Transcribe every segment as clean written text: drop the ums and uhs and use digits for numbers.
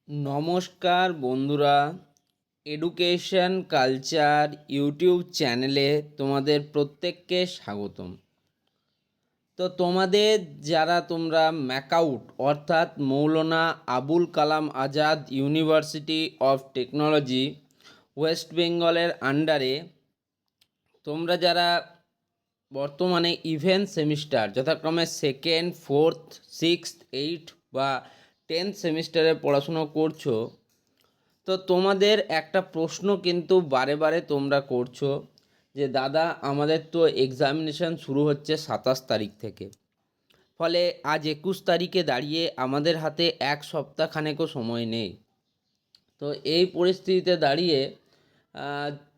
নমস্কার বন্ধুরা, education culture YouTube চ্যানেলে তোমাদের প্রত্যেককে স্বাগতম। তো তোমাদের যারা তোমরা ম্যাকাউট অর্থাৎ Maulana Abul Kalam Azad university of technology west বেঙ্গলের আন্ডারে তোমরা যারা বর্তমানে ইভেন্ট সেমিস্টার যথাক্রমে সেকেন্ড, ফোর্থ, সিক্সথ, এইট বা 10th সেমিস্টারে পড়াশুনো করছো, তো তোমাদের একটা প্রশ্ন কিন্তু বারে বারে তোমরা করছো যে দাদা আমাদের তো এক্সামিনেশন শুরু হচ্ছে 27 তারিখ থেকে, ফলে আজ 21 তারিখে দাঁড়িয়ে আমাদের হাতে এক সপ্তাহখানেকও সময় নেই। তো এই পরিস্থিতিতে দাঁড়িয়ে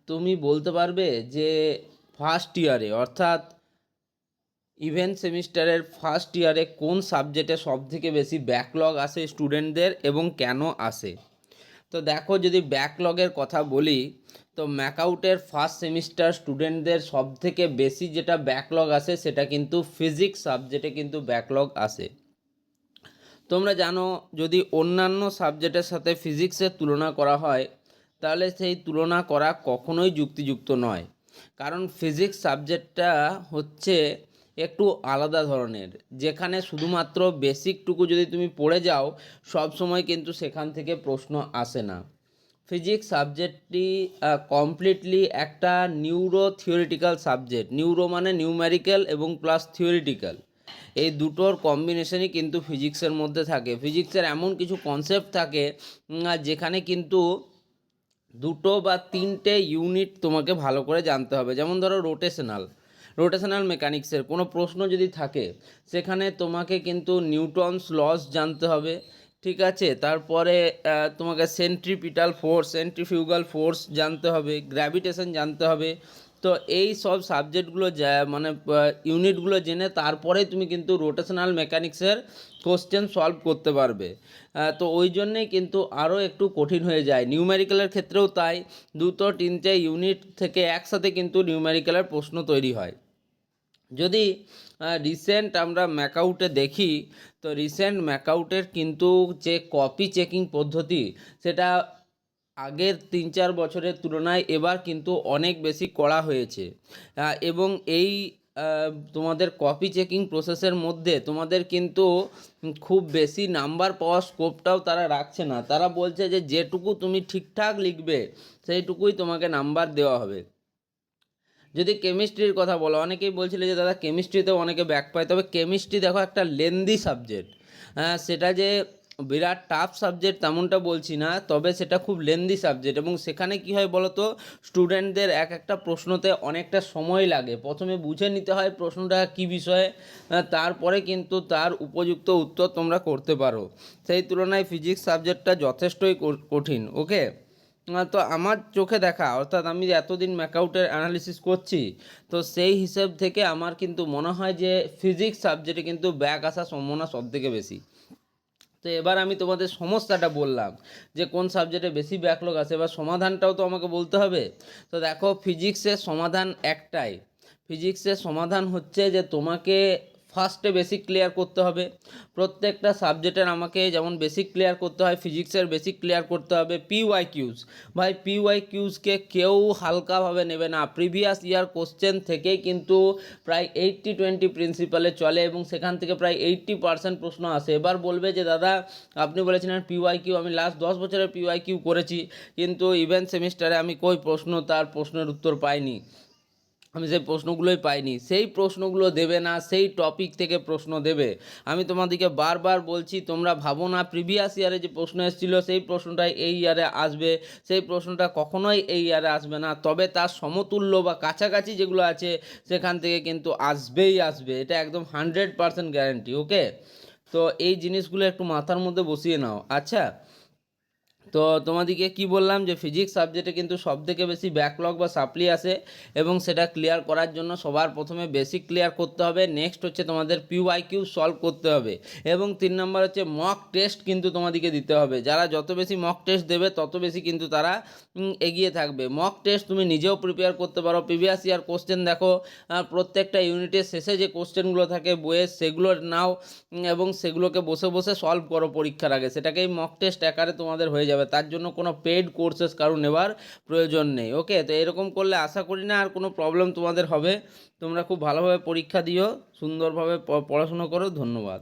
তুমি বলতে পারবে যে ফার্স্ট ইয়ারে অর্থাৎ ইভেন্ট সেমিস্টারের ফার্স্ট ইয়ারে কোন সাবজেক্টে সবথেকে বেশি ব্যাকলগ আসে স্টুডেন্টদের এবং কেন আসে? তো দেখো, যদি ব্যাকলগের কথা বলি তো ম্যাকআউটের ফার্স্ট সেমিস্টার স্টুডেন্টদের সবথেকে বেশি যেটা ব্যাকলগ আসে সেটা কিন্তু ফিজিক্স সাবজেক্টে কিন্তু ব্যাকলগ আসে। তোমরা জানো, যদি অন্যান্য সাবজেক্টের সাথে ফিজিক্সের তুলনা করা হয় তাহলে সেই তুলনা করা কখনোই যুক্তিযুক্ত নয়, কারণ ফিজিক্স সাবজেক্টটা হচ্ছে একটু আলাদা ধরনের, যেখানে শুধুমাত্র বেসিকটুকু যদি তুমি পড়ে যাও সব সময় কিন্তু সেখান থেকে প্রশ্ন আসে না। ফিজিক্স সাবজেক্টটি কমপ্লিটলি একটা নিউরো থিওরিটিক্যাল সাবজেক্ট। নিউরো মানে নিউমেরিক্যাল এবং প্লাস থিওরিটিক্যাল, এই দুটোর কম্বিনেশনই কিন্তু ফিজিক্সের মধ্যে থাকে। ফিজিক্সের এমন কিছু কনসেপ্ট থাকে যেখানে কিন্তু দুটো বা তিনটে ইউনিট তোমাকে ভালো করে জানতে হবে। যেমন ধরো রোটেশনাল মেকানিক্সের কোনো প্রশ্ন যদি থাকে সেখানে তোমাকে কিন্তু নিউটনস লস জানতে হবে, ঠিক আছে? তারপরে তোমাকে সেন্ট্রিফিউগাল ফোর্স জানতে হবে, গ্র্যাভিটেশন জানতে হবে। তো এই সব সাবজেক্টগুলো মানে ইউনিটগুলো জেনে তারপরে তুমি কিন্তু রোটেশনাল মেকানিক্সের কোশ্চেন সলভ করতে পারবে। তো ওই জন্যেই কিন্তু আরও একটু কঠিন হয়ে যায়। নিউমেরিক্যালের ক্ষেত্রেও তাই, দুটো তিনটে ইউনিট থেকে একসাথে কিন্তু নিউমেরিক্যালের প্রশ্ন তৈরি হয়। যদি রিসেন্ট আমরা ম্যাকআউটে দেখি তো রিসেন্ট ম্যাকআউটের কিন্তু যে কপি চেকিং পদ্ধতি সেটা আগের 3-4 বছরের তুলনায় এবার কিন্তু অনেক বেশি কড়া হয়েছে। এবং এই তোমাদের কপি চেকিং প্রসেসের মধ্যে তোমাদের কিন্তু খুব বেশি নাম্বার পাওয়ার স্কোপটাও তারা রাখছে না। তারা বলছে যে যেটুকু তুমি ঠিকঠাক লিখবে সেইটুকুই তোমাকে নাম্বার দেওয়া হবে। যদি কেমিস্ট্রির কথা বলো, অনেকেই বলছিল যে দাদা কেমিস্ট্রিতেও অনেকে ব্যাক পায়, তবে কেমিস্ট্রি দেখো একটা লেন্দি সাবজেক্ট। সেটা যে বিরাট টাফ সাবজেক্ট তেমনটা বলছি না, তবে সেটা খুব লেন্দি সাবজেক্ট এবং সেখানে কি হয় বলো তো, স্টুডেন্টদের এক একটা প্রশ্নতে অনেকটা সময় লাগে। প্রথমে বুঝে নিতে হয় প্রশ্নটা কী বিষয়ে, তারপরে কিন্তু তার উপযুক্ত উত্তর তোমরা করতে পারো। সেই তুলনায় ফিজিক্স সাবজেক্টটা যথেষ্টই কঠিন। ওকে, তো আমার চোখে দেখা, অর্থাৎ আমি যে এতদিন ম্যাকআউটের অ্যানালিসিস করছি, তো সেই হিসেব থেকে আমার কিন্তু মনে হয় যে ফিজিক্স সাবজেক্টে কিন্তু ব্যাক আসার সম্ভাবনা সবথেকে বেশি। তো এবার আমি তোমাদের সমস্যাটা বললাম যে কোন সাবজেক্টে বেশি ব্যাকলগ আসে, এবার সমাধানটাও তো আমাকে বলতে হবে। তো দেখো, ফিজিক্সের সমাধান একটাই। ফিজিক্সের সমাধান হচ্ছে যে তোমাকে ফার্স্টে বেসিক ক্লিয়ার করতে হবে। প্রত্যেকটা সাবজেক্টের আমাকে যেমন বেসিক ক্লিয়ার করতে হয়, ফিজিক্সের বেসিক ক্লিয়ার করতে হবে। পিওয়াইকিউজ, ভাই পিওয়াইকিউজকে কেউ হালকাভাবে নেবে না। প্রিভিয়াস ইয়ার কোশ্চেন থেকেই কিন্তু প্রায় 80-20 প্রিন্সিপালে চলে এবং সেখান থেকে প্রায় 80% প্রশ্ন আসে। এবার বলবে যে দাদা আপনি বলেছিলেন পিওয়াইকিউ, আমি লাস্ট 10 বছরের পিওয়াইকিউ করেছি, কিন্তু ইভেন্ট সেমিস্টারে আমি কই প্রশ্নের উত্তর পাইনি, আমি সেই প্রশ্নগুলোই পাইনি। সেই প্রশ্নগুলো দেবে না, সেই টপিক থেকে প্রশ্ন দেবে। আমি তোমাদেরকে বারবার বলছি, তোমরা ভাবো না প্রিভিয়াস ইয়ারে যে প্রশ্ন এসেছিল সেই প্রশ্নটাই এই ইয়ারে আসবে, সেই প্রশ্নটা কখনোই এই ইয়ারে আসবে না। তবে তার সমতুল্য বা কাছাকাছি যেগুলো আছে সেখান থেকে কিন্তু আসবেই আসবে, এটা একদম 100% গ্যারেন্টি। ওকে, তো এই জিনিসগুলো একটু মাথার মধ্যে বসিয়ে নাও। আচ্ছা, তো তোমাদেরকে কি বললাম যে ফিজিক্স সাবজেক্টে কিন্তু সবথেকে বেশি ব্যাকলগ বা সাপ্লি আসে, এবং সেটা ক্লিয়ার করার জন্য সবার প্রথমে বেসিক ক্লিয়ার করতে হবে। নেক্সট হচ্ছে তোমাদের পিওয়াইকিউ সলভ করতে হবে, এবং 3 নম্বর হচ্ছে মক টেস্ট কিন্তু তোমাদেরকে দিতে হবে। যারা যত বেশি মক টেস্ট দেবে তত বেশি কিন্তু তারা এগিয়ে থাকবে। মক টেস্ট তুমি নিজেও প্রিপেয়ার করতে পারো। প্রিভিয়াস ইয়ার কোশ্চেন দেখো, প্রত্যেকটা ইউনিটের শেষে যে কোশ্চেনগুলো থাকে বইয়ের, সেগুলো নাও এবং সেগুলোকে বসে বসে সলভ করো পরীক্ষার আগে। সেটাকেই মক টেস্ট আকারে তোমাদের হয়ে যাবে। তার জন্য কোনো পেইড কোর্সেস কারো নেওয়ার প্রয়োজন নেই। ওকে, তো এরকম করলে আশা করি না আর কোনো প্রবলেম তোমাদের হবে। তোমরা খুব ভালোভাবে পরীক্ষা দিও, সুন্দরভাবে পড়াশুনো করো। ধন্যবাদ।